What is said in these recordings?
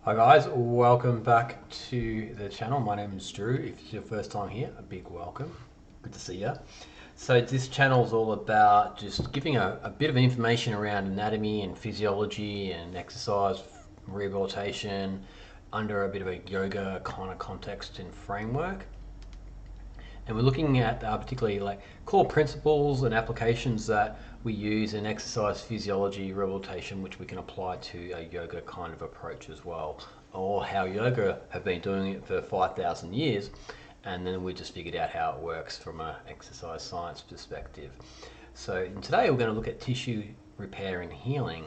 Hi guys, welcome back to the channel. My name is Drew. If it's your first time here, a big welcome. Good to see you. So this channel is all about just giving a bit of information around anatomy and physiology and exercise rehabilitation under a bit of a yoga kind of context and framework. And we're looking at particularly like core principles and applications that we use in exercise physiology rehabilitation, which we can apply to a yoga kind of approach as well, or how yoga have been doing it for 5,000 years, and then we just figured out how it works from an exercise science perspective. So today we're going to look at tissue repair and healing,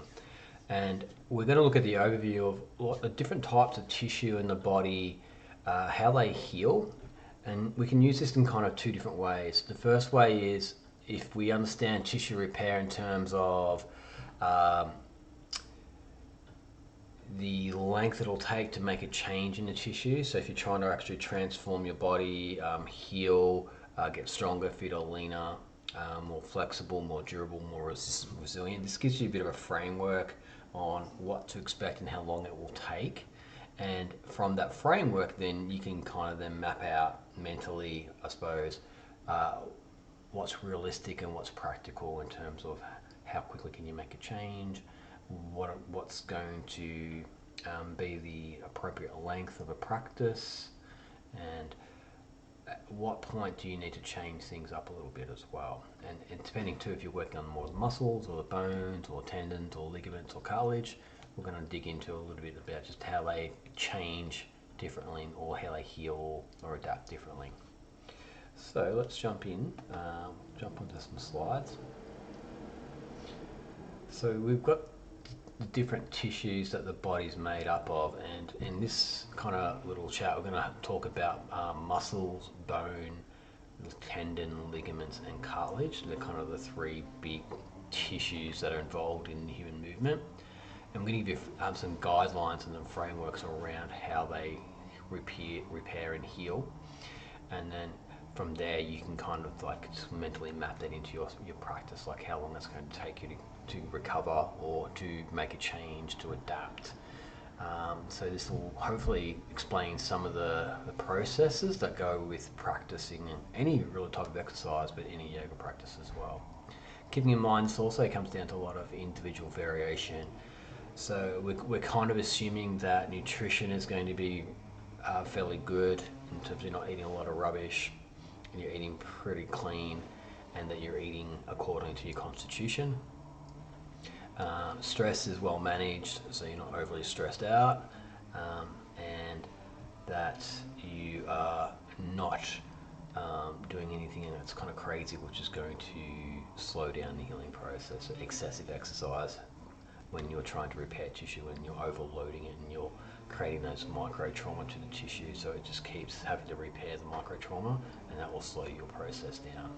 and we're going to look at the overview of what the different types of tissue in the body, how they heal. And we can use this in kind of two different ways. The first way is if we understand tissue repair in terms of the length it'll take to make a change in the tissue. So if you're trying to actually transform your body, heal, get stronger, fitter, leaner, more flexible, more durable, more resilient. This gives you a bit of a framework on what to expect and how long it will take. And from that framework, then you can kind of then map out mentally, I suppose, what's realistic and what's practical in terms of how quickly can you make a change, what's going to be the appropriate length of a practice, and at what point do you need to change things up a little bit as well. And depending too, if you're working on more of the muscles or the bones or tendons or ligaments or cartilage, we're going to dig into a little bit about just how they change differently or how they heal or adapt differently. So let's jump onto some slides. So we've got the different tissues that the body's made up of, and in this kind of little chat we're going to talk about muscles, bone, tendon, ligaments and cartilage. They're kind of the three big tissues that are involved in the human movement. I'm going to give you some guidelines and some frameworks around how they repair and heal, and then from there you can kind of like just mentally map that into your practice, like how long it's going to take you to recover or to make a change, to adapt. So this will hopefully explain some of the processes that go with practicing any real type of exercise, but any yoga practice as well. Keeping in mind this also comes down to a lot of individual variation. So we're kind of assuming that nutrition is going to be fairly good in terms of you're not eating a lot of rubbish and you're eating pretty clean and that you're eating according to your constitution. Stress is well managed, so you're not overly stressed out, and that you are not doing anything that's kind of crazy, which is going to slow down the healing process. So excessive exercise when you're trying to repair tissue and you're overloading it and you're creating those micro trauma to the tissue, so it just keeps having to repair the micro trauma, and that will slow your process down.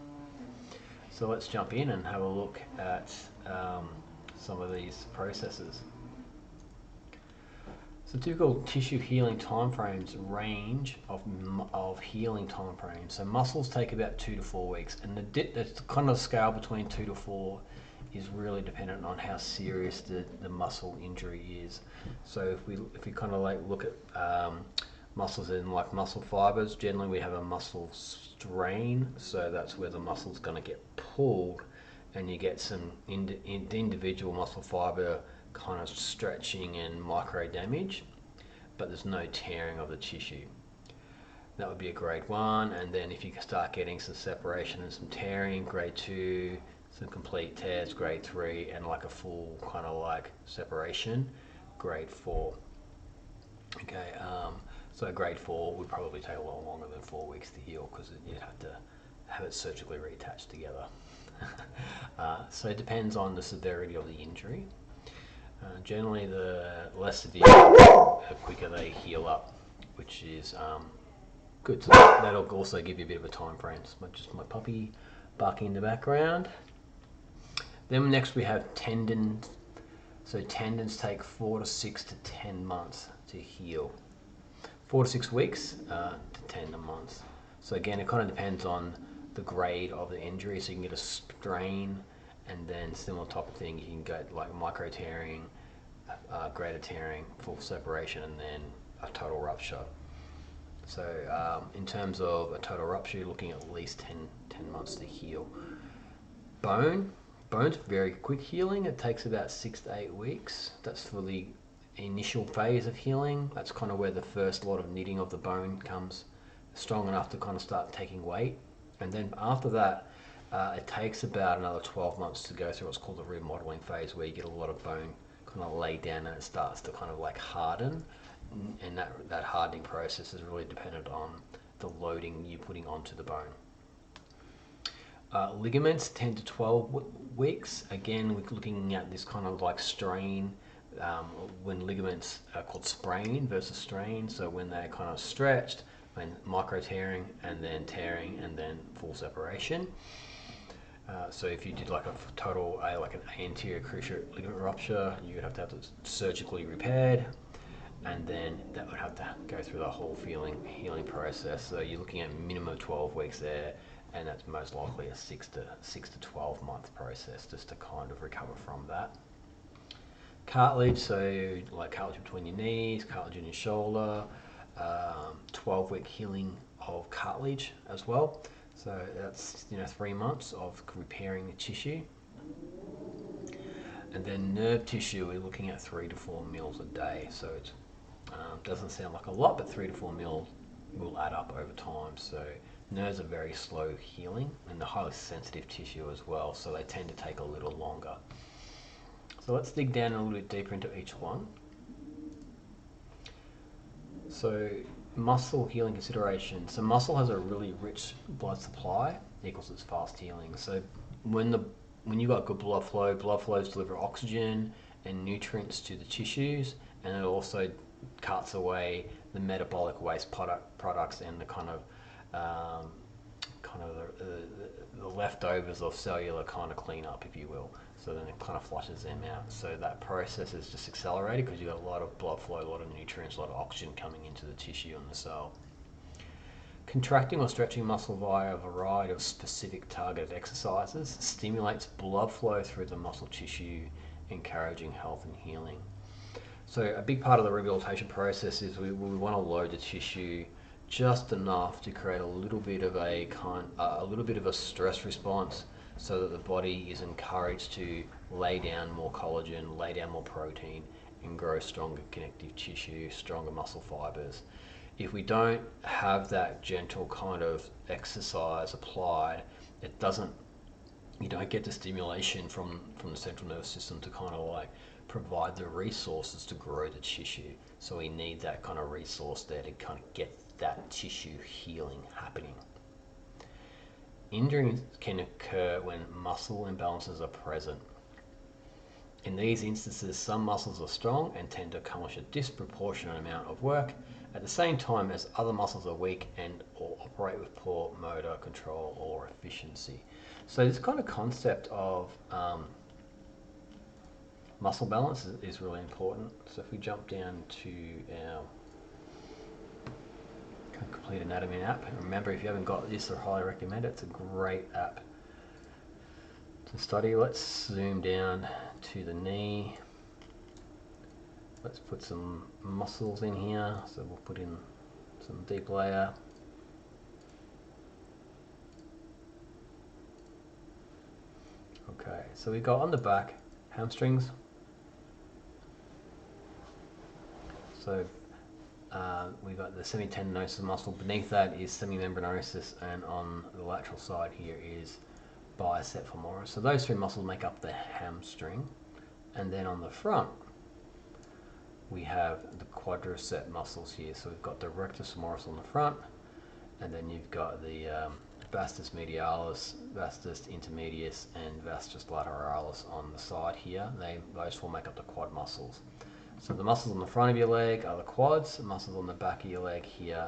So let's jump in and have a look at some of these processes. So typical tissue healing timeframes range of healing timeframes. So muscles take about 2 to 4 weeks, and the kind of scale between 2 to 4 is really dependent on how serious the muscle injury is. So if we kind of like look at muscles in like muscle fibers, generally we have a muscle strain, so that's where the muscle's going to get pulled and you get some individual muscle fiber kind of stretching and micro damage, but there's no tearing of the tissue. That would be a grade 1, and then if you start getting some separation and some tearing, grade 2, some complete tears, grade 3, and like a full kind of like separation, grade 4. Okay, so grade 4 would probably take a lot longer than 4 weeks to heal because you'd have to have it surgically reattached together. So it depends on the severity of the injury. Generally, the less severe, the quicker they heal up, which is good. So that'll also give you a bit of a time frame. It's just my puppy barking in the background. Then next we have tendons. So tendons take 4 to 6 to 10 months to heal. 4 to 6 weeks to 10 months. So again, it kind of depends on the grade of the injury. So you can get a strain, and then similar type of thing. You can get like micro tearing, greater tearing, full separation, and then a total rupture. So in terms of a total rupture, you're looking at least 10 months to heal. Bone's very quick healing. It takes about 6 to 8 weeks. That's for the initial phase of healing. That's kind of where the first lot of knitting of the bone comes strong enough to kind of start taking weight. And then after that, it takes about another 12 months to go through what's called the remodeling phase, where you get a lot of bone kind of laid down and it starts to kind of like harden. And that hardening process is really dependent on the loading you're putting onto the bone. Ligaments, 10 to 12 weeks. Again, we're looking at this kind of like strain. When ligaments are called sprain versus strain, so when they're kind of stretched, when micro tearing and then full separation. So if you did like a total, like an anterior cruciate ligament rupture, you would have to have it surgically repaired, and then that would have to go through the whole healing process. So you're looking at a minimum of 12 weeks there, and that's most likely a 6 to 12 month process just to kind of recover from that. Cartilage, so like cartilage between your knees, cartilage in your shoulder, 12-week healing of cartilage as well. So that's 3 months of repairing the tissue. And then nerve tissue, we're looking at 3 to 4 mils a day. So it doesn't sound like a lot, but 3 to 4 mils will add up over time. So nerves are very slow healing, and they're highly sensitive tissue as well, so they tend to take a little longer. So let's dig down a little bit deeper into each one. So muscle healing consideration. So muscle has a really rich blood supply, equals its fast healing. So when you've got good blood flows deliver oxygen and nutrients to the tissues, and it also cuts away the metabolic waste products and the the leftovers of cellular kind of cleanup, if you will. So then it kind of flushes them out. So that process is just accelerated because you've got a lot of blood flow, a lot of nutrients, a lot of oxygen coming into the tissue and the cell. Contracting or stretching muscle via a variety of specific targeted exercises stimulates blood flow through the muscle tissue, encouraging health and healing. So a big part of the rehabilitation process is we want to load the tissue just enough to create a little bit of a stress response, so that the body is encouraged to lay down more collagen, lay down more protein, and grow stronger connective tissue, stronger muscle fibers. If we don't have that gentle kind of exercise applied, you don't get the stimulation from the central nervous system to kind of like provide the resources to grow the tissue. So we need that kind of resource there to kind of get that tissue healing happening. Injuries can occur when muscle imbalances are present. In these instances, some muscles are strong and tend to accomplish a disproportionate amount of work at the same time as other muscles are weak and or operate with poor motor control or efficiency. So this kind of concept of muscle balance is really important. So if we jump down to our Complete Anatomy app, and remember, if you haven't got this, I highly recommend it. It's a great app to study. Let's zoom down to the knee. Let's put some muscles in here. So we'll put in some deep layer. Okay, so we've got on the back hamstrings. So we've got the semitendinosus muscle. Beneath that is semimembranosus, and on the lateral side here is bicep femoris. So those three muscles make up the hamstring. And then on the front, we have the quadricep muscles here. So we've got the rectus femoris on the front, and then you've got the vastus medialis, vastus intermedius, and vastus lateralis on the side here. Those four make up the quad muscles. So the muscles on the front of your leg are the quads, the muscles on the back of your leg here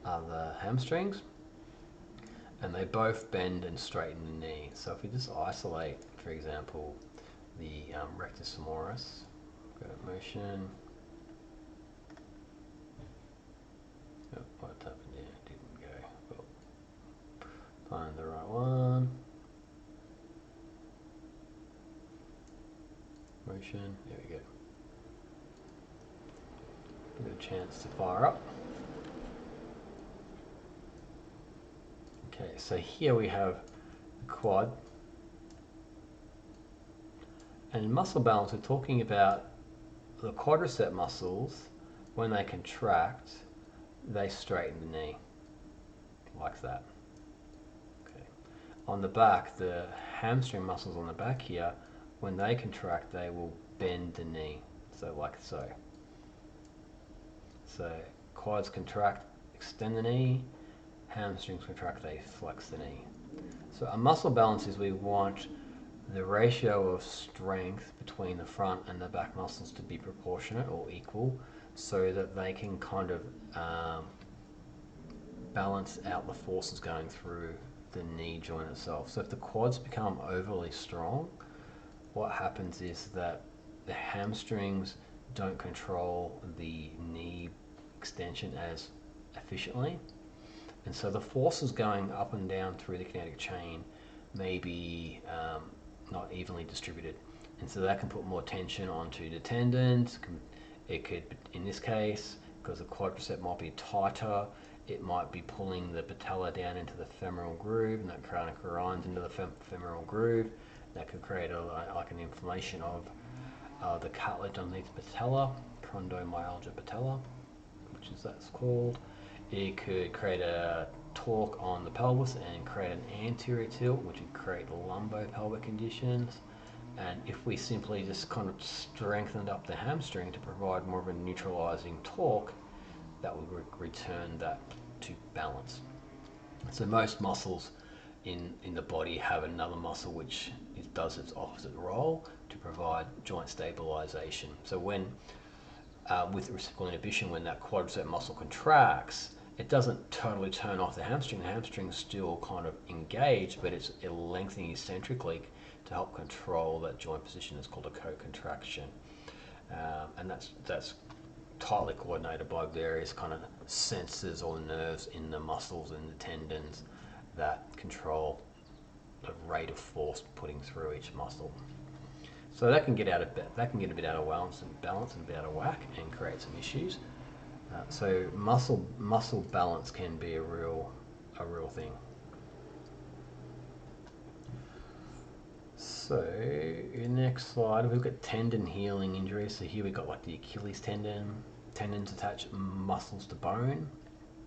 are the hamstrings, and they both bend and straighten the knee. So if we just isolate, for example, the rectus femoris, go to motion. Oh, what happened there? It didn't go. Oh. Find the right one. Motion, there we go. Give it a chance to fire up. Okay, so here we have the quad. And in muscle balance, we're talking about the quadricep muscles. When they contract, they straighten the knee, like that. Okay. On the back, the hamstring muscles on the back here, when they contract, they will bend the knee, so like so. So quads contract, extend the knee, hamstrings contract, they flex the knee. So a muscle balance is we want the ratio of strength between the front and the back muscles to be proportionate or equal, so that they can kind of balance out the forces going through the knee joint itself. So if the quads become overly strong, what happens is that the hamstrings don't control the knee extension as efficiently, and so the forces going up and down through the kinetic chain may be not evenly distributed, and so that can put more tension onto the tendons. It could, in this case, because the quadricep might be tighter, it might be pulling the patella down into the femoral groove, and that kind of grinds into the femoral groove. That could create like an inflammation of the cartilage underneath the patella, chondromyalgia patella, which is that's called. It could create a torque on the pelvis and create an anterior tilt, which would create lumbopelvic conditions. And if we simply just kind of strengthened up the hamstring to provide more of a neutralizing torque, that would return that to balance. So most muscles in the body have another muscle which does its opposite role to provide joint stabilization. So when with reciprocal inhibition, when that quadricep muscle contracts, it doesn't totally turn off the hamstring. The hamstring's still kind of engaged, but it's lengthening eccentrically to help control that joint position. It's called a co-contraction, and that's tightly coordinated by various kind of sensors or nerves in the muscles and the tendons that control the rate of force putting through each muscle. So that can get a bit out of balance and a bit out of whack and create some issues. So muscle balance can be a real thing. So next slide, we've got tendon healing injuries. So here we've got like the Achilles tendon. Tendons attach muscles to bone.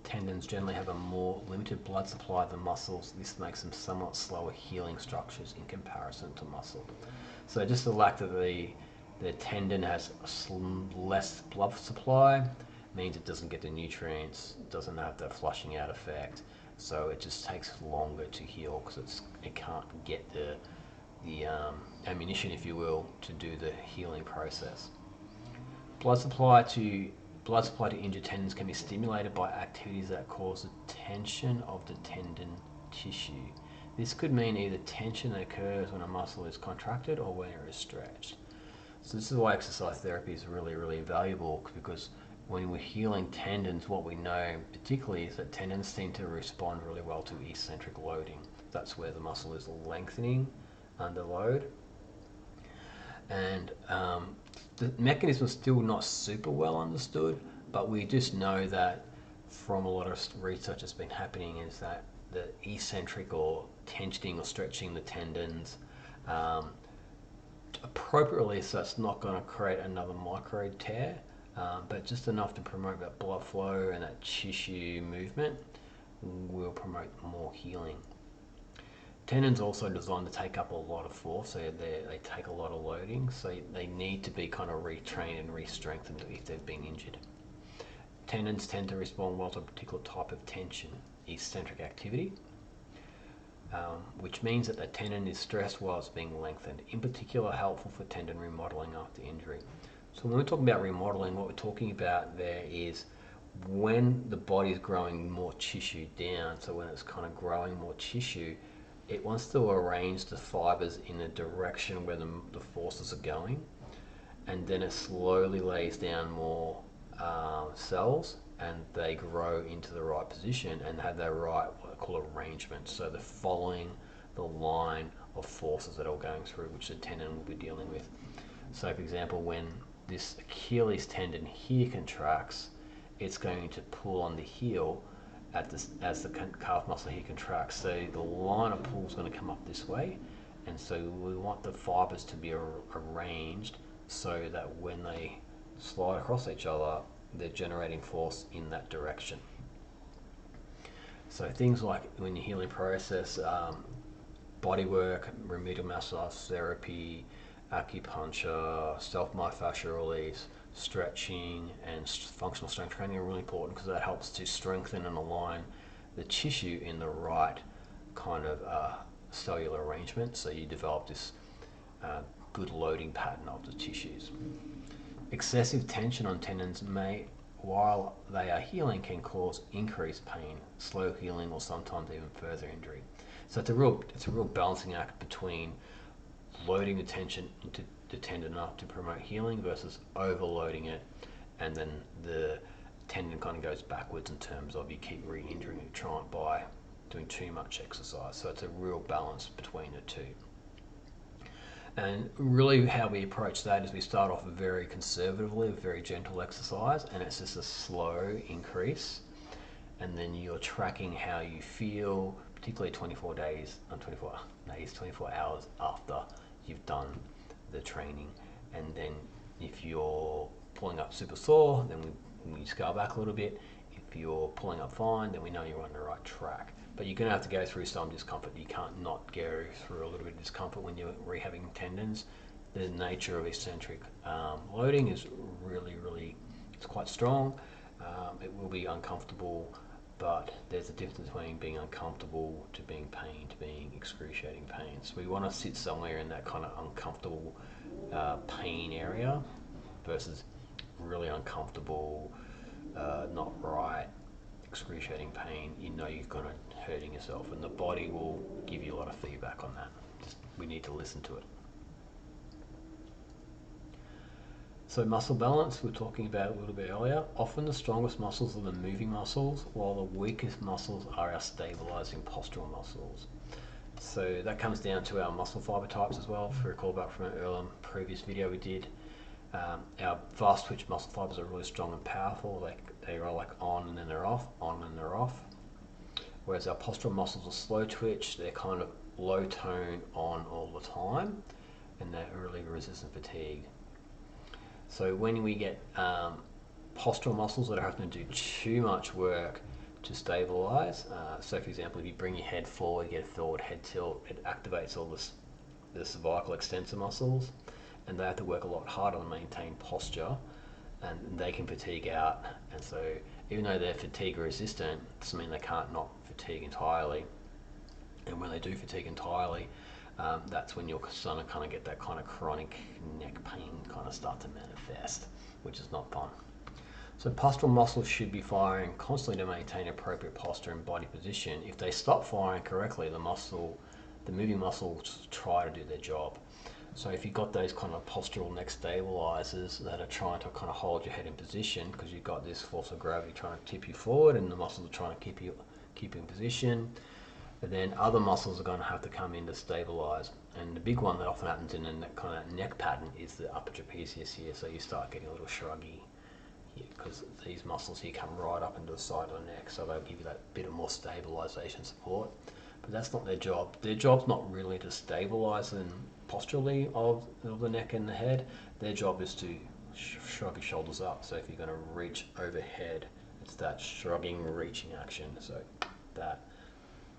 Tendons generally have a more limited blood supply than muscles. This makes them somewhat slower healing structures in comparison to muscle. So just the lack that the tendon has less blood supply means it doesn't get the nutrients, doesn't have the flushing out effect, so it just takes longer to heal because it can't get the ammunition, if you will, to do the healing process. Blood supply to injured tendons can be stimulated by activities that cause the tension of the tendon tissue. This could mean either tension that occurs when a muscle is contracted or when it is stretched. So this is why exercise therapy is really, really valuable, because when we're healing tendons, what we know particularly is that tendons seem to respond really well to eccentric loading. That's where the muscle is lengthening under load. And the mechanism is still not super well understood, but we just know that from a lot of research that's been happening is that the eccentric or tensioning or stretching the tendons appropriately, so it's not going to create another micro tear, but just enough to promote that blood flow and that tissue movement will promote more healing. Tendons also designed to take up a lot of force, so they take a lot of loading, so they need to be kind of retrained and re-strengthened if they've been injured. Tendons tend to respond well to a particular type of tension, eccentric activity, which means that the tendon is stressed while it's being lengthened, in particular helpful for tendon remodeling after injury. So when we're talking about remodeling, what we're talking about there is when the body is growing more tissue down, so when it's kind of growing more tissue, it wants to arrange the fibers in the direction where the forces are going, and then it slowly lays down more cells, and they grow into the right position and have their right, what I call arrangement. So they're following the line of forces that are going through, which the tendon will be dealing with. So for example, when this Achilles tendon here contracts, it's going to pull on the heel as the calf muscle here contracts. So the line of pull is going to come up this way, and so we want the fibers to be arranged so that when they slide across each other, they're generating force in that direction. So things like when you're healing process, body work, remedial massage therapy, acupuncture, self-myofascial release, stretching, and functional strength training are really important because that helps to strengthen and align the tissue in the right kind of cellular arrangement, so you develop this good loading pattern of the tissues. Excessive tension on tendons may, while they are healing, can cause increased pain, slow healing, or sometimes even further injury. So it's a real balancing act between loading the tension into the tendon enough to promote healing versus overloading it, and then the tendon kind of goes backwards in terms of you keep re-injuring it by doing too much exercise. So it's a real balance between the two. And really how we approach that is we start off very conservatively, with very gentle exercise, and it's just a slow increase, and then you're tracking how you feel, particularly 24 hours after you've done the training. And then if you're pulling up super sore, then we scale back a little bit. If you're pulling up fine, then we know you're on the right track. But you're going to have to go through some discomfort. You can't not go through a little bit of discomfort when you're rehabbing tendons. The nature of eccentric loading is really, it's quite strong. It will be uncomfortable, but there's a difference between being uncomfortable to being pain to being excruciating pain. So we want to sit somewhere in that kind of uncomfortable pain area versus really uncomfortable, not right, excruciating pain. You know you're going to hurting yourself, and the body will give you a lot of feedback on that. We need to listen to it. So muscle balance, we were talking about a little bit earlier. Often the strongest muscles are the moving muscles, while the weakest muscles are our stabilizing postural muscles. So that comes down to our muscle fiber types as well. If you recall back from an earlier previous video we did, our fast twitch muscle fibers are really strong and powerful. They are like on and then they're off, on and they're off. Whereas our postural muscles are slow twitch, they're kind of low tone on all the time, and they're really resistant fatigue. So when we get postural muscles that are having to do too much work to stabilize, so for example, if you bring your head forward, get a forward head tilt, it activates all the cervical extensor muscles, and they have to work a lot harder to maintain posture, and they can fatigue out. And so even though they're fatigue resistant, it doesn't mean they can't not fatigue entirely. And when they do fatigue entirely, that's when you're starting to kind of get that kind of chronic neck pain kind of start to manifest, which is not fun. So postural muscles should be firing constantly to maintain appropriate posture and body position. If they stop firing correctly, the moving muscles try to do their job. So if you've got those kind of postural neck stabilizers that are trying to kind of hold your head in position, because you've got this force of gravity trying to tip you forward and the muscles are trying to keep you in position, but then other muscles are going to have to come in to stabilize. And the big one that often happens in a kind of neck pattern is the upper trapezius here. So you start getting a little shruggy here because these muscles here come right up into the side of the neck, so they'll give you that bit of more stabilization support. But that's not their job. Their job's not really to stabilize them posturally of the neck and the head. Their job is to shrug your shoulders up. So if you're going to reach overhead, it's that shrugging, reaching action. So that.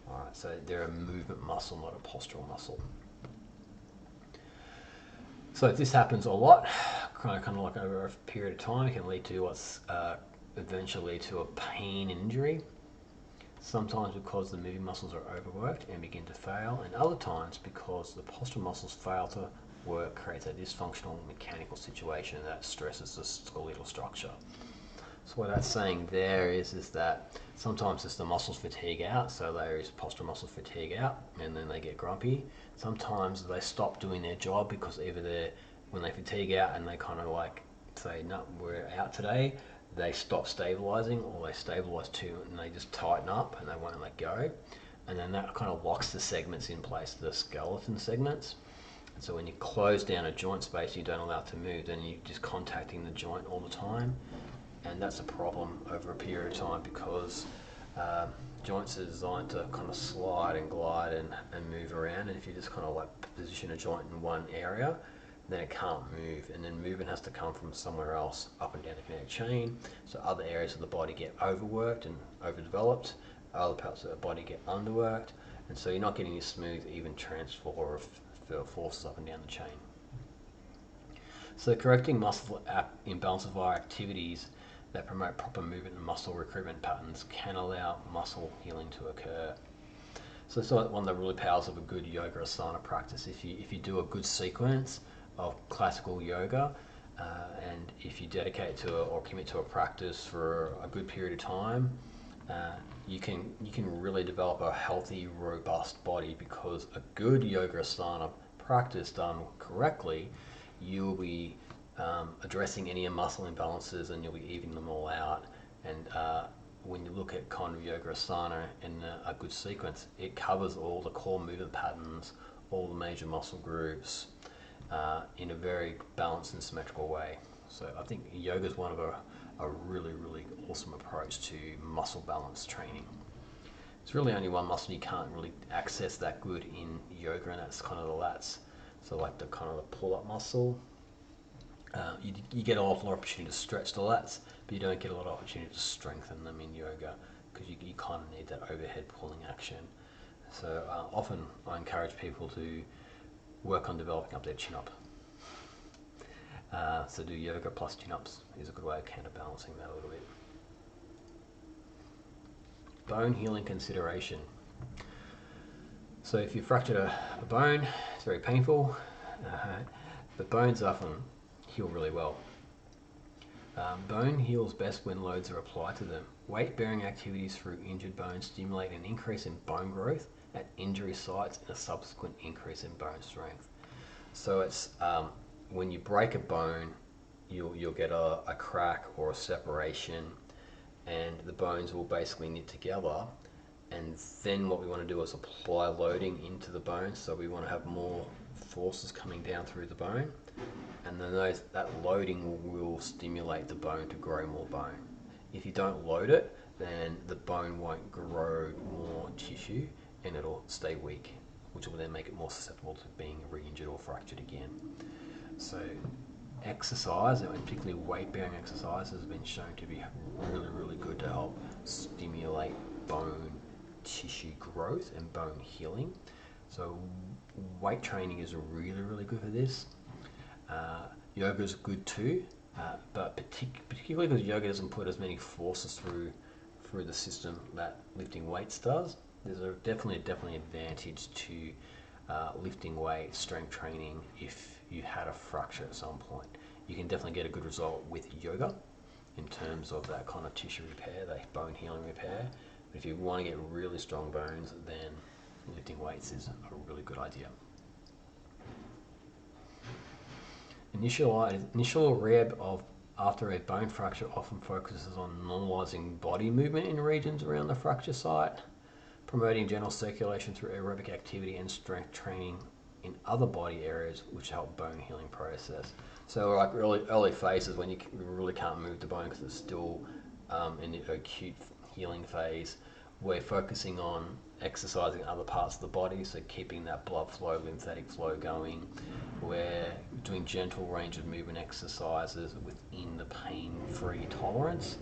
Alright, so they're a movement muscle, not a postural muscle. So if this happens a lot, kind of like over a period of time, it can lead to what's eventually to a pain and injury. Sometimes because the moving muscles are overworked and begin to fail, and other times because the postural muscles fail to work, creates a dysfunctional mechanical situation that stresses the skeletal structure. So what that's saying there is that sometimes it's the muscles fatigue out, so there is postural muscle fatigue out, and then they get grumpy. Sometimes they stop doing their job because either when they fatigue out and they kind of like say, no, we're out today, they stop stabilizing, or they stabilize too and they just tighten up and they won't let go. And then that kind of locks the segments in place, the skeleton segments. So when you close down a joint space, you don't allow it to move, then you're just contacting the joint all the time, and that's a problem over a period of time because joints are designed to kind of slide and glide and move around, and if you just kind of like position a joint in one area, then it can't move, and then movement has to come from somewhere else up and down the kinetic chain. So other areas of the body get overworked and overdeveloped, other parts of the body get underworked, and so you're not getting a smooth, even transfer of forces up and down the chain. So correcting muscle imbalances via activities that promote proper movement and muscle recruitment patterns can allow muscle healing to occur. So it's one of the really powers of a good yoga asana practice. If you do a good sequence of classical yoga, and if you dedicate to or commit to a practice for a good period of time, you can really develop a healthy, robust body, because a good yoga asana practice done correctly, you'll be addressing any muscle imbalances and you'll be evening them all out. And when you look at kind of yoga asana in a good sequence, it covers all the core movement patterns, all the major muscle groups in a very balanced and symmetrical way. So I think yoga is one of a really, really awesome approach to muscle balance training. It's really only one muscle you can't really access that good in yoga, and that's kind of the lats. So like the kind of the pull-up muscle. You get a lot of opportunity to stretch the lats, but you don't get a lot of opportunity to strengthen them in yoga, because you kind of need that overhead pulling action. So often I encourage people to work on developing up their chin-up. So do yoga plus chin-ups is a good way of counterbalancing that a little bit. Bone healing consideration. So if you fractured a bone, it's very painful, but bones often heal really well. Bone heals best when loads are applied to them. Weight-bearing activities through injured bones stimulate an increase in bone growth at injury sites and a subsequent increase in bone strength. So it's when you break a bone, you'll get a crack or a separation, and the bones will basically knit together, and then what we want to do is apply loading into the bone. So we want to have more forces coming down through the bone, and then that loading will stimulate the bone to grow more bone. If you don't load it, then the bone won't grow more tissue and it'll stay weak, which will then make it more susceptible to being re-injured or fractured again. So exercise, and particularly weight-bearing exercise, has been shown to be really, really good to help stimulate bone tissue growth and bone healing. So weight training is really, really good for this. Yoga is good too, but particularly because yoga doesn't put as many forces through the system that lifting weights does. There's definitely advantage to lifting weights, strength training, if you had a fracture at some point. You can definitely get a good result with yoga in terms of that kind of tissue repair, that bone healing repair. But if you want to get really strong bones, then lifting weights is a really good idea. Initial rehab after a bone fracture often focuses on normalizing body movement in regions around the fracture site, promoting general circulation through aerobic activity and strength training in other body areas, which help bone healing process. So like early phases when you really can't move the bone because it's still in the acute healing phase, we're focusing on exercising other parts of the body, so keeping that blood flow, lymphatic flow going. We're doing gentle range of movement exercises within the pain-free tolerance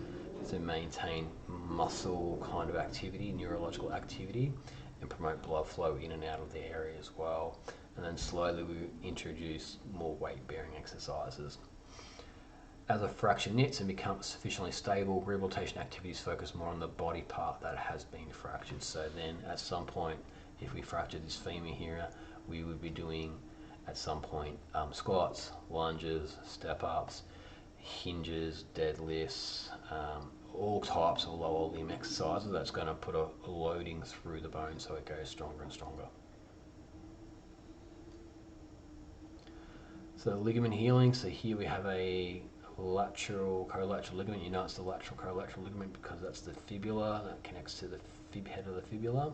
to maintain muscle kind of activity, neurological activity, and promote blood flow in and out of the area as well. And then slowly we introduce more weight-bearing exercises. As a fracture knits and becomes sufficiently stable, rehabilitation activities focus more on the body part that has been fractured. So then at some point, if we fractured this femur here, we would be doing at some point squats, lunges, step-ups, hinges, deadlifts, all types of lower limb exercises. That's going to put a loading through the bone so it goes stronger and stronger. So ligament healing, so here we have a lateral collateral ligament. You know it's the lateral collateral ligament because that's the fibula that connects to the head of the fibula.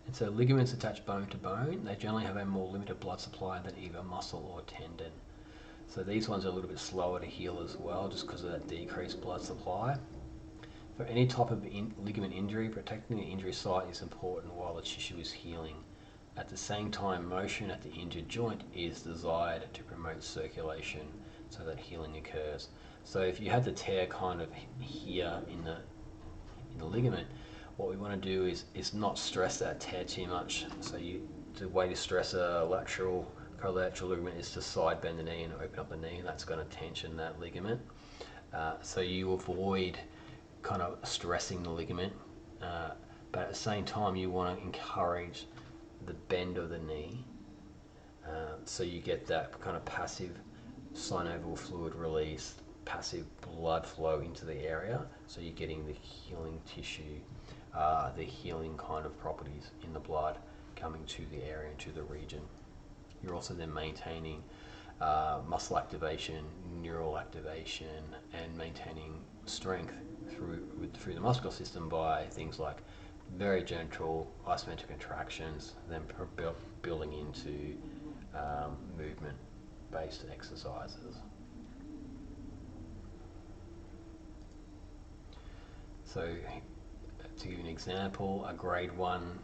And so ligaments attach bone to bone. They generally have a more limited blood supply than either muscle or tendon. So these ones are a little bit slower to heal as well, just because of that decreased blood supply. For any type of ligament injury, protecting the injury site is important while the tissue is healing. At the same time, motion at the injured joint is desired to promote circulation so that healing occurs. So if you have the tear kind of here in the ligament, what we want to do is not stress that tear too much. So the way to stress a lateral cartilateral ligament is to side bend the knee and open up the knee, and that's going to tension that ligament. So you avoid kind of stressing the ligament, but at the same time you want to encourage the bend of the knee, so you get that kind of passive synovial fluid release, passive blood flow into the area, so you're getting the healing tissue, the healing kind of properties in the blood coming to the area and to the region. You're also then maintaining muscle activation, neural activation, and maintaining strength through the muscular system by things like very gentle isometric contractions, then building into movement-based exercises. So to give you an example, a grade 1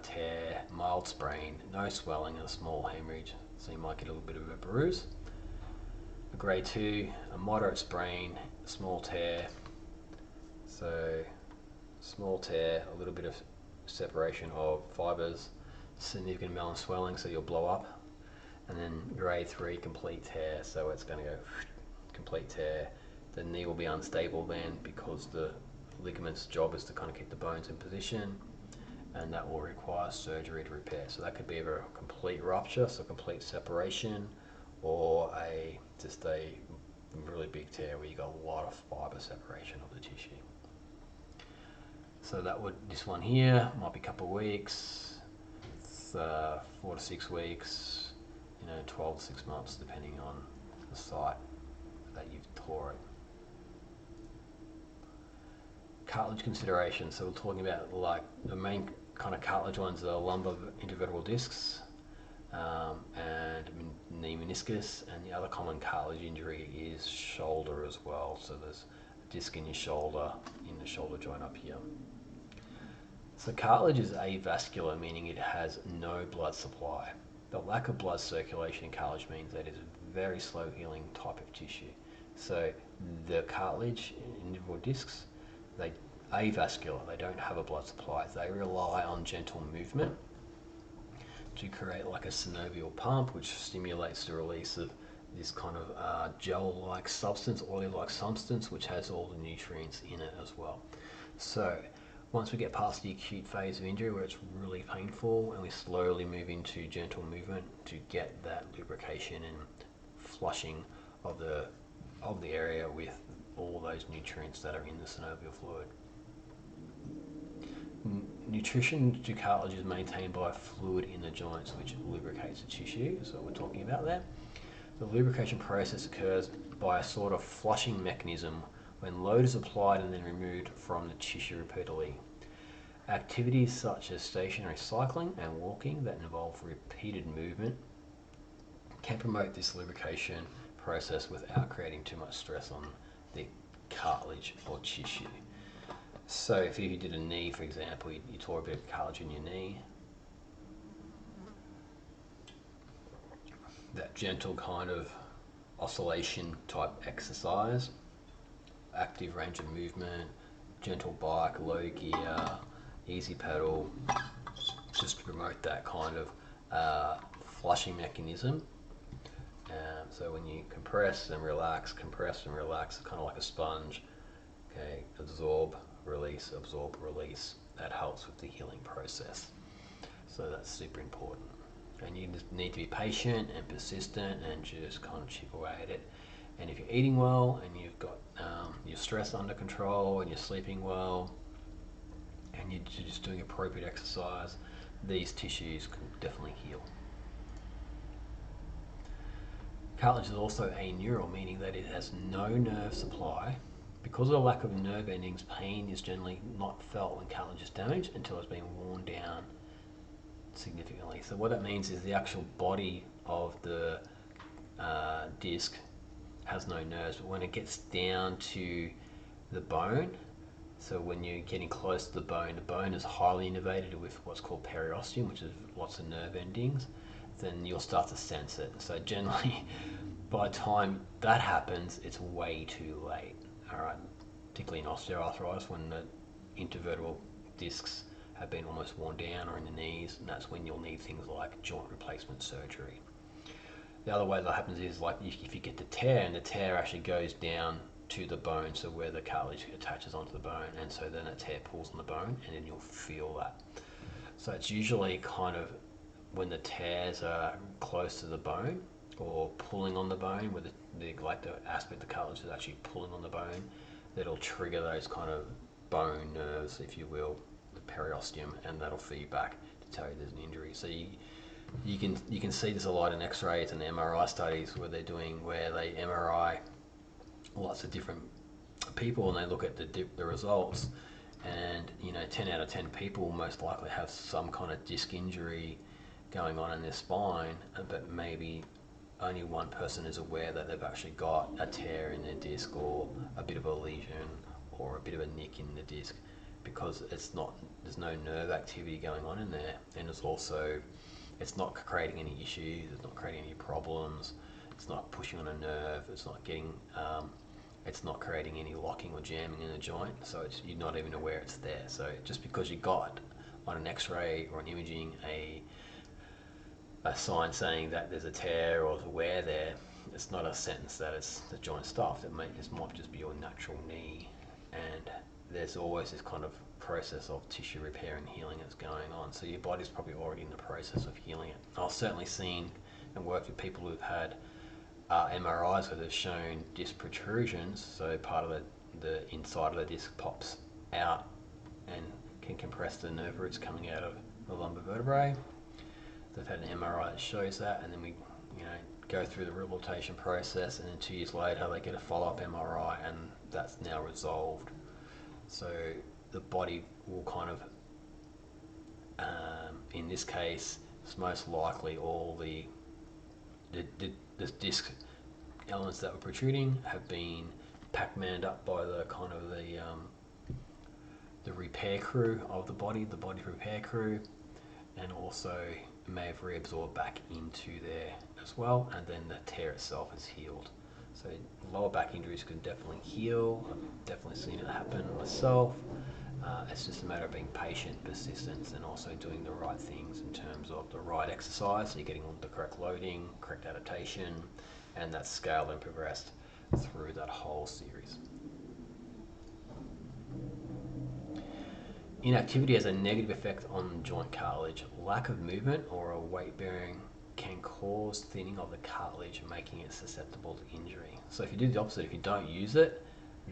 tear, mild sprain, no swelling and a small hemorrhage, so you might get a little bit of a bruise. A grade 2, a moderate sprain, small tear, so small tear, a little bit of separation of fibres, significant amount of swelling, so you'll blow up. And then grade 3, complete tear, so it's going to go complete tear. The knee will be unstable then, because the ligament's job is to kind of keep the bones in position, and that will require surgery to repair. So that could be either a complete rupture, so complete separation, or just a really big tear where you got a lot of fibre separation of the tissue. So this one here might be a couple of weeks, 4 to 6 weeks, 12 to 6 months, depending on the site that you've tore it. Cartilage consideration. So we're talking about like the main kind of cartilage ones are lumbar intervertebral discs and knee meniscus, and the other common cartilage injury is shoulder as well. So there's a disc in your shoulder, in the shoulder joint up here. So cartilage is avascular, meaning it has no blood supply. The lack of blood circulation in cartilage means that it is a very slow healing type of tissue. So the cartilage intervertebral discs, they avascular, they don't have a blood supply. They rely on gentle movement to create like a synovial pump, which stimulates the release of this kind of gel-like substance, oily-like substance, which has all the nutrients in it as well. So once we get past the acute phase of injury where it's really painful, and we slowly move into gentle movement to get that lubrication and flushing of the area with all those nutrients that are in the synovial fluid. Nutrition to cartilage is maintained by fluid in the joints, which lubricates the tissue. So we're talking about that. The lubrication process occurs by a sort of flushing mechanism when load is applied and then removed from the tissue repeatedly. Activities such as stationary cycling and walking that involve repeated movement can promote this lubrication process without creating too much stress on the cartilage or tissue. So if you did a knee, for example, you tore a bit of cartilage in your knee, that gentle kind of oscillation type exercise, active range of movement, gentle bike, low gear, easy pedal, just to promote that kind of flushing mechanism. So when you compress and relax, kind of like a sponge, okay, absorb, release, that helps with the healing process. So that's super important. And you just need to be patient and persistent and just kind of chip away at it. And if you're eating well and you've got your stress under control and you're sleeping well and you're just doing appropriate exercise, these tissues can definitely heal. Cartilage is also aneural, meaning that it has no nerve supply. Because of the lack of nerve endings, pain is generally not felt when cartilage is damaged until it's been worn down significantly. So what that means is the actual body of the disc has no nerves, but when it gets down to the bone, so when you're getting close to the bone is highly innervated with what's called periosteum, which is lots of nerve endings, then you'll start to sense it. So generally, by the time that happens, it's way too late. All right, particularly in osteoarthritis, when the intervertebral discs have been almost worn down, or in the knees, and that's when you'll need things like joint replacement surgery. The other way that happens is like if you get the tear, and the tear actually goes down to the bone, so where the cartilage attaches onto the bone, and so then a tear pulls on the bone, and then you'll feel that. So it's usually kind of when the tears are close to the bone or pulling on the bone, where the aspect of the cartilage is actually pulling on the bone, that'll trigger those kind of bone nerves, if you will, the periosteum, and that'll feed back to tell you there's an injury. So you can see this a lot in X-rays and MRI studies where they MRI lots of different people and they look at the results, and 10 out of 10 people most likely have some kind of disc injury going on in their spine, but maybe only one person is aware that they've actually got a tear in their disc or a bit of a lesion or a bit of a nick in the disc, because there's no nerve activity going on in there, and it's not creating any issues, it's not creating any problems, it's not pushing on a nerve, it's not creating any locking or jamming in the joint, so you're not even aware it's there. So just because you got on an X-ray or an imaging a sign saying that there's a tear or a wear there, it's not a sentence that it's the joint stuff. It might just be your natural knee, and there's always this kind of process of tissue repair and healing that's going on. So your body's probably already in the process of healing it. I've certainly seen and worked with people who've had MRIs where they've shown disc protrusions, so part of the inside of the disc pops out and can compress the nerve roots coming out of the lumbar vertebrae. They've had an MRI that shows that, and then we go through the rehabilitation process, and then 2 years later they get a follow-up MRI, and that's now resolved. So the body will kind of, in this case, it's most likely all the disc elements that were protruding have been Pac-Maned up by the kind of the repair crew of the body repair crew, and also may have reabsorbed back into there as well, and then the tear itself is healed. So lower back injuries can definitely heal. I've definitely seen it happen myself. It's just a matter of being patient, persistence, and also doing the right things in terms of the right exercise, so you're getting the correct loading, correct adaptation, and that's scaled and progressed through that whole series. Inactivity has a negative effect on joint cartilage. Lack of movement or a weight bearing can cause thinning of the cartilage, making it susceptible to injury. So if you do the opposite, if you don't use it,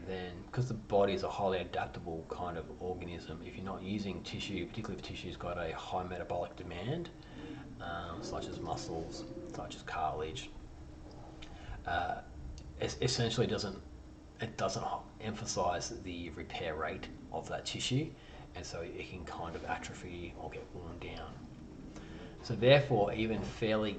then because the body is a highly adaptable kind of organism, if you're not using tissue, particularly if tissue's got a high metabolic demand, such as muscles, such as cartilage, it essentially doesn't emphasize the repair rate of that tissue, and so it can kind of atrophy or get worn down. So therefore, even fairly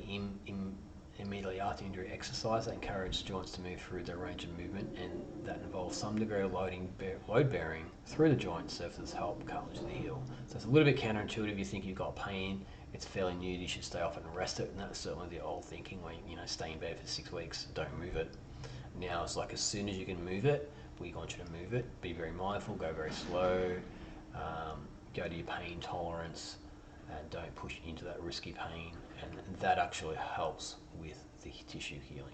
immediately after injury exercise that encourages joints to move through their range of movement, and that involves some degree of load bearing through the joint surfaces help cartilage to heal. So it's a little bit counterintuitive. You think you've got pain, it's fairly new, you should stay off it and rest it, and that's certainly the old thinking where stay in bed for 6 weeks, don't move it. Now it's like as soon as you can move it, we want you to move it. Be very mindful, go very slow, go to your pain tolerance, and don't push into that risky pain, and that actually helps with the tissue healing.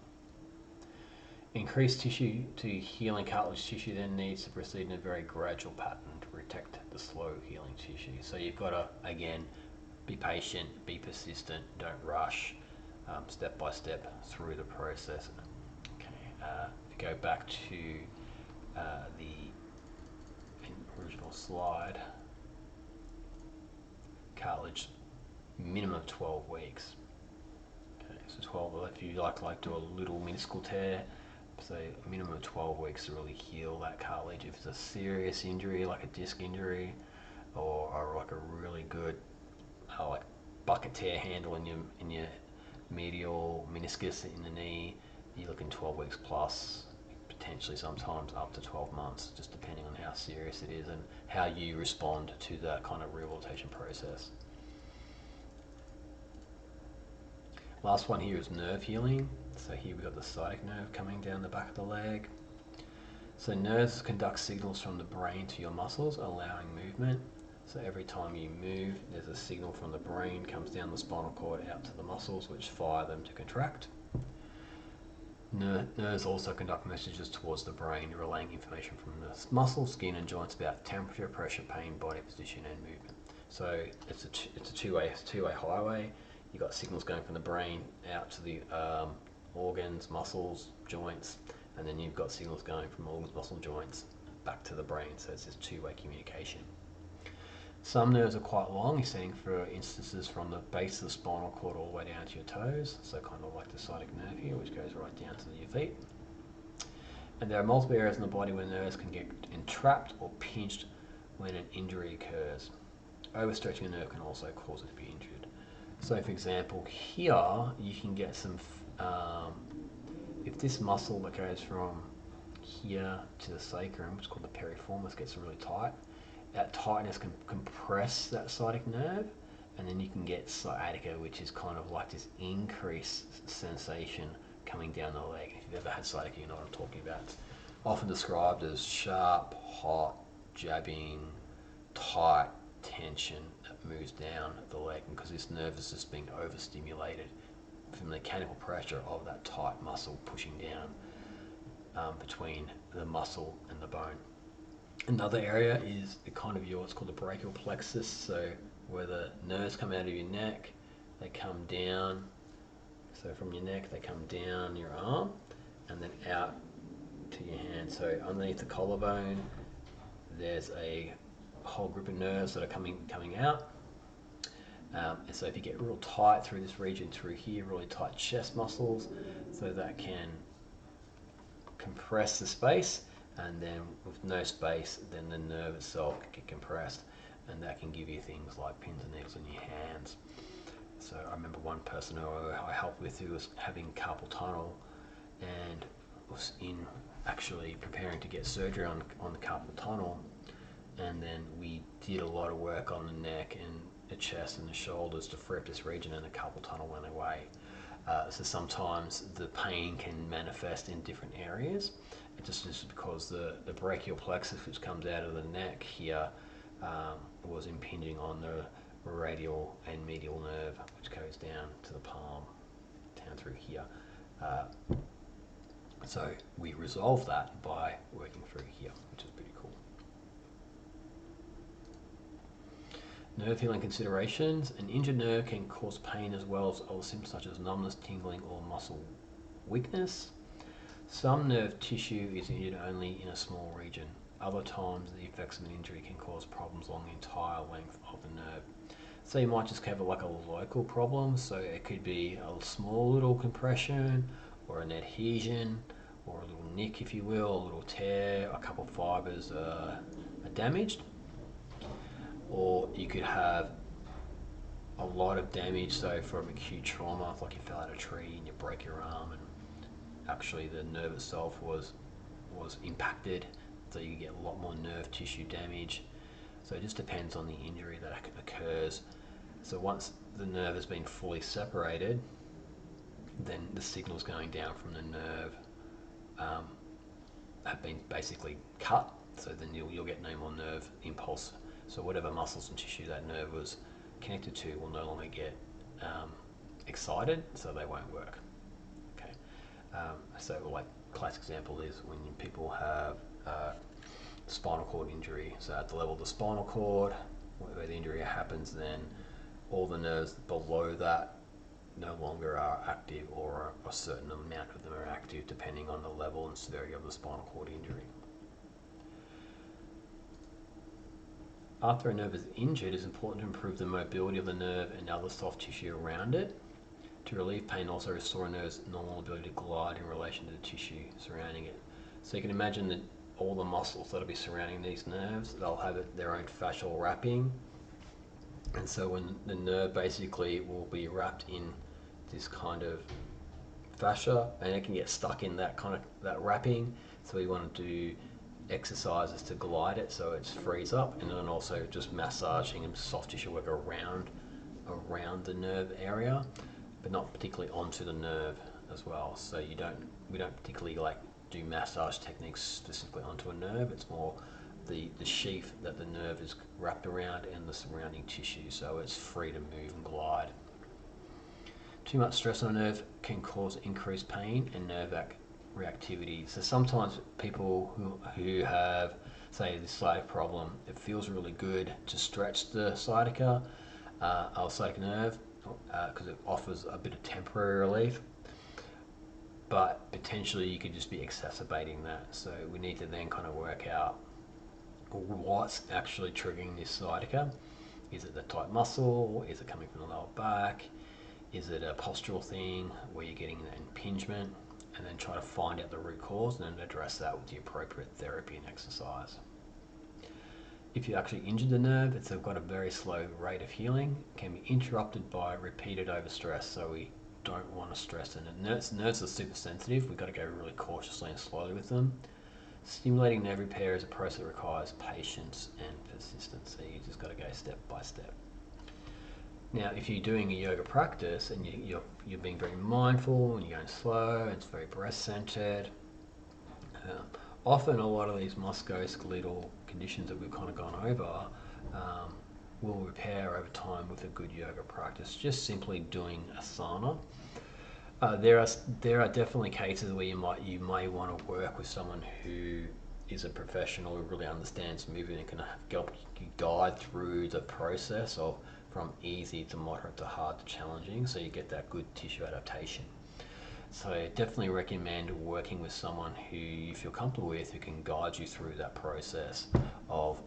Increased tissue to healing cartilage tissue then needs to proceed in a very gradual pattern to protect the slow healing tissue. So you've got to, again, be patient, be persistent, don't rush, step by step through the process. Okay, if you go back to the original slide, cartilage, minimum of 12 weeks. Okay, so 12, if you like do a little minuscule tear, so a minimum of 12 weeks to really heal that cartilage. If it's a serious injury, like a disc injury, or like a really good, like bucket tear handle in your medial meniscus in the knee, you're looking 12 weeks plus, potentially sometimes up to 12 months, just depending on how serious it is and how you respond to that kind of rehabilitation process. Last one here is nerve healing. So here we've got the sciatic nerve coming down the back of the leg. So nerves conduct signals from the brain to your muscles, allowing movement. So every time you move, there's a signal from the brain, comes down the spinal cord out to the muscles, which fire them to contract. Nerves also conduct messages towards the brain, relaying information from the muscles, skin and joints about temperature, pressure, pain, body position and movement. So it's a two-way highway. You've got signals going from the brain out to the organs, muscles, joints, and then you've got signals going from organs, muscle, joints back to the brain. So it's this two-way communication. Some nerves are quite long, extending for instances from the base of the spinal cord all the way down to your toes, so kind of like the sciatic nerve here, which goes right down to your feet. And there are multiple areas in the body where nerves can get entrapped or pinched when an injury occurs. Overstretching a nerve can also cause it to be injured. So for example, here you can get some, if this muscle that goes from here to the sacrum, which is called the piriformis, gets really tight, that tightness can compress that sciatic nerve, and then you can get sciatica, which is kind of like this increased sensation coming down the leg. If you've ever had sciatica, you know what I'm talking about. It's often described as sharp, hot, jabbing, tight tension that moves down the leg, because this nerve is just being overstimulated from the mechanical pressure of that tight muscle pushing down between the muscle and the bone. Another area is what's called the brachial plexus, so where the nerves come out of your neck, they come down, so from your neck they come down your arm and then out to your hand. So underneath the collarbone there's a whole group of nerves that are coming out, and so if you get real tight through this region, through here, really tight chest muscles, so that can compress the space, and then with no space, then the nerve itself can get compressed, and that can give you things like pins and needles in your hands. So I remember one person who I helped with who was having carpal tunnel and was actually preparing to get surgery on the carpal tunnel, and then we did a lot of work on the neck and the chest and the shoulders to free up this region, and the carpal tunnel went away. So sometimes the pain can manifest in different areas. It just is because the brachial plexus, which comes out of the neck here, was impinging on the radial and medial nerve, which goes down to the palm, down through here. So we resolved that by working through here, which is pretty cool. Nerve healing considerations. An injured nerve can cause pain as well as other symptoms such as numbness, tingling, or muscle weakness. Some nerve tissue is injured only in a small region. Other times the effects of an injury can cause problems along the entire length of the nerve. So you might just have like a local problem, so it could be a small little compression or an adhesion or a little nick, if you will, a little tear, a couple of fibers are damaged. Or you could have a lot of damage, so from acute trauma, like you fell out of a tree and you break your arm and actually the nerve itself was impacted, so you get a lot more nerve tissue damage. So it just depends on the injury that occurs. So once the nerve has been fully separated, then the signals going down from the nerve have been basically cut, so then you'll get no more nerve impulse. So whatever muscles and tissue that nerve was connected to will no longer get excited, so they won't work. Okay. So like classic example is when people have spinal cord injury. So at the level of the spinal cord, where the injury happens, then all the nerves below that no longer are active, or a certain amount of them are active depending on the level and severity of the spinal cord injury. After a nerve is injured, it is important to improve the mobility of the nerve and other soft tissue around it. To relieve pain, also restore a nerve's normal ability to glide in relation to the tissue surrounding it. So you can imagine that all the muscles that will be surrounding these nerves, they'll have their own fascial wrapping, And so when the nerve basically will be wrapped in this kind of fascia, and it can get stuck in that kind of that wrapping. So we want to do exercises to glide it so it frees up, and then also just massaging and soft tissue work around the nerve area, but not particularly onto the nerve as well. So we don't particularly like do massage techniques specifically onto a nerve. It's more the sheath that the nerve is wrapped around and the surrounding tissue, so it's free to move and glide. Too much stress on a nerve can cause increased pain and nerve reactivity. So sometimes people who have, say, this sciatic problem, it feels really good to stretch the sciatica or sciatic nerve because it offers a bit of temporary relief, but potentially you could just be exacerbating that. So we need to then kind of work out what's actually triggering this sciatica. Is it the tight muscle? Is it coming from the lower back? Is it a postural thing where you're getting an impingement? And then try to find out the root cause and then address that with the appropriate therapy and exercise. If you actually injured the nerve, it's got a very slow rate of healing. It can be interrupted by repeated overstress, so we don't want to stress it. And nerves are super sensitive. We've got to go really cautiously and slowly with them. Stimulating nerve repair is a process that requires patience and persistence. So you just got to go step by step. Now, if you're doing a yoga practice and you're being very mindful and you're going slow and it's very breast-centered, often a lot of these musculoskeletal conditions that we've kind of gone over will repair over time with a good yoga practice, just simply doing asana. There are definitely cases where you may want to work with someone who is a professional who really understands movement and can help you guide through the process of from easy to moderate to hard to challenging, so you get that good tissue adaptation. So I definitely recommend working with someone who you feel comfortable with, who can guide you through that process of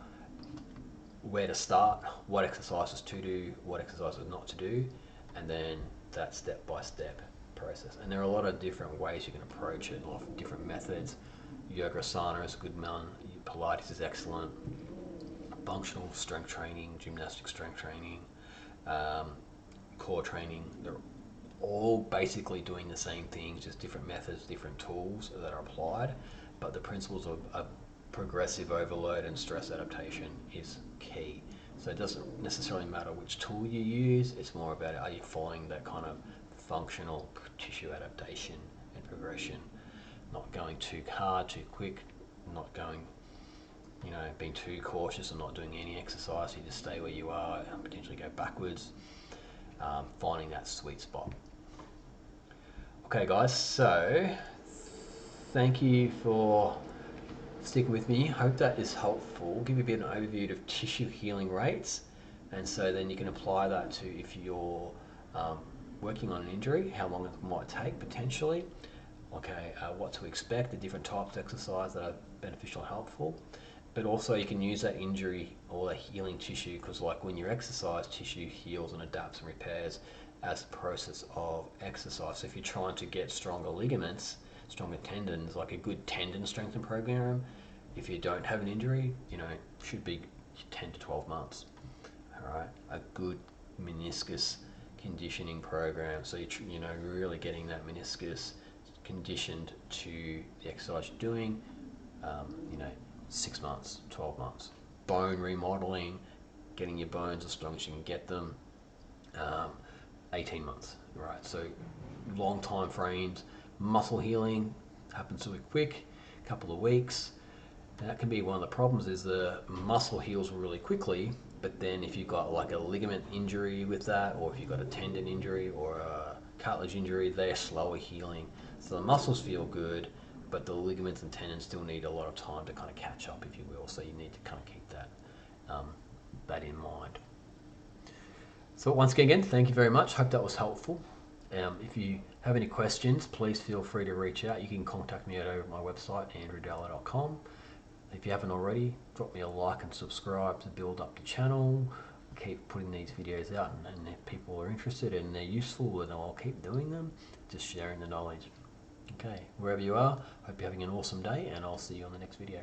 where to start, what exercises to do, what exercises not to do, and then that step-by-step process. And there are a lot of different ways you can approach it, a lot of different methods. Yoga asana is a good one, Pilates is excellent, functional strength training, gymnastic strength training, core training, they're all basically doing the same things, just different methods, different tools that are applied, but the principles of progressive overload and stress adaptation is key. So it doesn't necessarily matter which tool you use, it's more about are you following that kind of functional tissue adaptation and progression, not going too hard, too quick, not going, being too cautious and not doing any exercise. You just stay where you are and potentially go backwards, finding that sweet spot. Okay guys, so thank you for sticking with me. Hope that is helpful. Give you a bit of an overview of tissue healing rates, and so then you can apply that to if you're working on an injury, how long it might take potentially. Okay, what to expect, the different types of exercise that are beneficial and helpful. But also you can use that injury or the healing tissue, because like when you exercise, tissue heals and adapts and repairs as the process of exercise. So if you're trying to get stronger ligaments, stronger tendons, like a good tendon strengthening program, if you don't have an injury, should be 10 to 12 months. All right, a good meniscus conditioning program. So you're really getting that meniscus conditioned to the exercise you're doing, 6 months, 12 months. Bone remodeling, getting your bones as strong as you can get them, 18 months, right? So long time frames. Muscle healing happens really quick, a couple of weeks. And that can be one of the problems, is the muscle heals really quickly, but then if you've got like a ligament injury with that, or if you've got a tendon injury or a cartilage injury, they're slower healing. So the muscles feel good, but the ligaments and tendons still need a lot of time to kind of catch up, if you will. So you need to kind of keep that in mind. So once again, thank you very much. Hope that was helpful. If you have any questions, please feel free to reach out. You can contact me over my website, andrewdalla.com. If you haven't already, drop me a like and subscribe to build up the channel. Keep putting these videos out, and if people are interested and they're useful, then I'll keep doing them, just sharing the knowledge. Okay, wherever you are, hope you're having an awesome day, and I'll see you on the next video.